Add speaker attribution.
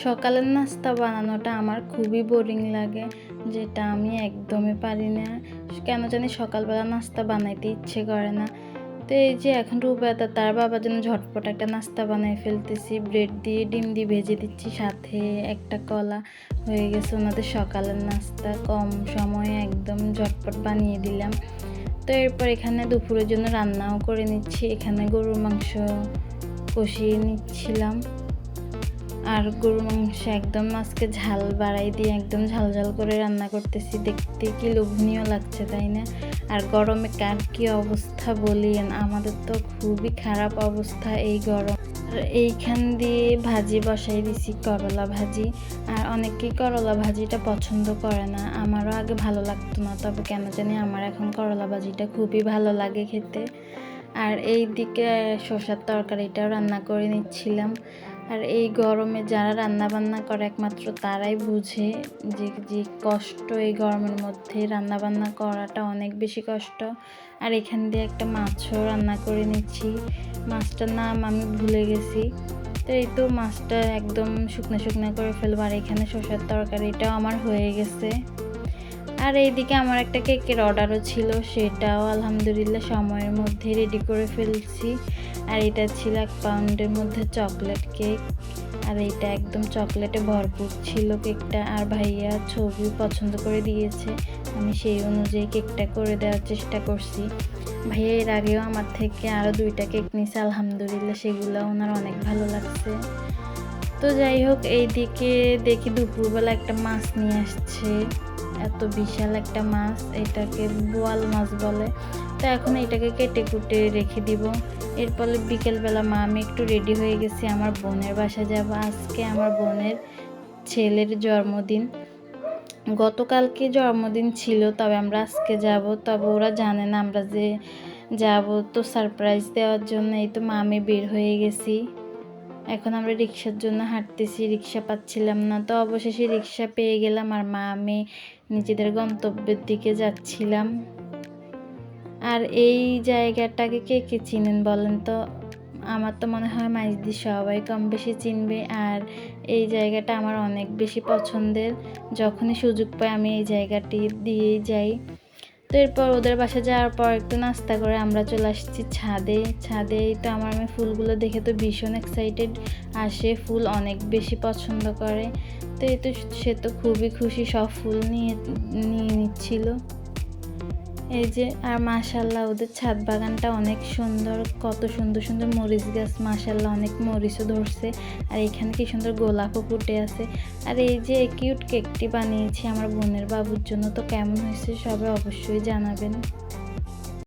Speaker 1: সকালের নাস্তা বানানোটা আমার খুবই বোরিং লাগে, যেটা আমি একদমই পারি না। কেন জানি সকালবেলা নাস্তা বানাইতে ইচ্ছে করে না। তো এই যে এখন রুবাদা তার বাবার জন্য ঝটপট একটা নাস্তা বানাই ফেলতেছি। ব্রেড দিয়ে ডিম দিয়ে ভেজে দিচ্ছি, সাথে একটা কলা। হয়ে গেছে ওনাদের সকালের নাস্তা। কম সময়ে একদম ঝটপট বানিয়ে দিলাম। তো এরপর এখানে দুপুরের জন্য রান্নাও করে নিচ্ছি। এখানে গরুর মাংস কষিয়ে নিচ্ছিলাম। আর গরুর মাংস একদম আজকে ঝাল বাড়াই দিয়ে একদম ঝাল ঝাল করে রান্না করতেছি। দেখতে কি লোভনীয় লাগছে, তাই না? আর গরমে কার কী অবস্থা বলিয়েন, আমাদের তো খুবই খারাপ অবস্থা এই গরম। আর এইখান দিয়ে ভাজি বসাই দিছি, করলা ভাজি। আর অনেকেই করলা ভাজিটা পছন্দ করে না, আমারও আগে ভালো লাগতো না, তবে কেন জানি আমার এখন করলা ভাজিটা খুবই ভালো লাগে খেতে। আর এই দিকে শসার তরকারিটাও রান্না করে নিচ্ছিলাম। আর এই গরমে যারা রান্না বান্না করে একমাত্র তারাই বুঝে যে কষ্ট এই গরমের মধ্যে রান্না বান্না করাটা অনেক বেশি কষ্ট। আর এখান দিয়ে একটা মাছও রান্না করে নিচ্ছি, মাছটার নাম আমি ভুলে গেছি। তো এই তো মাছটা একদম শুকনো শুকনো করে ফেলবো। আর এখানে শসার তরকারিটাও আমার হয়ে গেছে। আর এইদিকে আমার একটা কেকের অর্ডারও ছিল, সেটাও আলহামদুলিল্লাহ সময়ের মধ্যে রেডি করে ফেলছি। আর এটা ছিল 1 পাউন্ডের মধ্যে চকলেট কেক। আর এইটা একদম চকলেটে ভরপুর ছিল কেকটা। আর ভাইয়া ছবি পছন্দ করে দিয়েছে, আমি সেই অনুযায়ী কেকটা করে দেওয়ার চেষ্টা করছি। ভাইয়া এর আগেও আমার থেকে আরও 2টা কেক নিয়েছে, আলহামদুলিল্লাহ সেগুলো ওনার অনেক ভালো লাগছে। তো যাই হোক, এইদিকে দেখি দুপুরবেলা একটা মাছ নিয়ে আসছে, এত বিশাল একটা মাছ, এটাকে বোয়াল মাছ বলে। তো এখন এটাকে কেটে কুটে রেখে দিব। এরপরে বিকেলবেলা আমি একটু রেডি হয়ে গেছি, আমার বোনের বাসায় যাব। আজকে আমার বোনের ছেলের জন্মদিন, গতকালকে জন্মদিন ছিল, তবে আমরা আজকে যাব। তবে ওরা জানে না আমরা যে যাব, তো সারপ্রাইজ দেওয়ার জন্য এই তো আমি বের হয়ে গেছি। এখন আমরা রিক্সার জন্য হাঁটতেছি, রিক্সা পাচ্ছিলাম না, তো অবশেষে রিক্সা পেয়ে গেলাম। আর আমি নিজেদের গন্তব্যের দিকে যাচ্ছিলাম। আর এই জায়গাটাকে কে কে চিনেন বলেন তো? আমার তো মনে হয় মাইজদি সবাই কম বেশি চিনবে। আর এই জায়গাটা আমার অনেক বেশি পছন্দের, যখনই সুযোগ পাই আমি এই জায়গাটি দিয়েই যাই। তো এরপর ওদের বাসায় যাওয়ার পর একটু নাস্তা করে আমরা চলে আসছি ছাদে। ছাদেই তো আমার মেয়ে ফুলগুলো দেখে তো ভীষণ এক্সাইটেড, আর সে ফুল অনেক বেশি পছন্দ করে। তো এই তো সে তো খুবই খুশি, সব ফুল নিয়ে নিচ্ছিল। এই যে, আর মাশাআল্লাহ ওদের ছাদ বাগানটা অনেক সুন্দর, কত সুন্দর সুন্দর মরিচ গাছ, মাশাআল্লাহ অনেক মরিচও ধরছে। আর এখানে কি সুন্দর গোলাপও ফুটে আছে। আর এই যে কিউট কেকটি বানিয়েছি আমার বোনের বাবুর জন্য, তো কেমন হয়েছে সবাই অবশ্যই জানাবেন।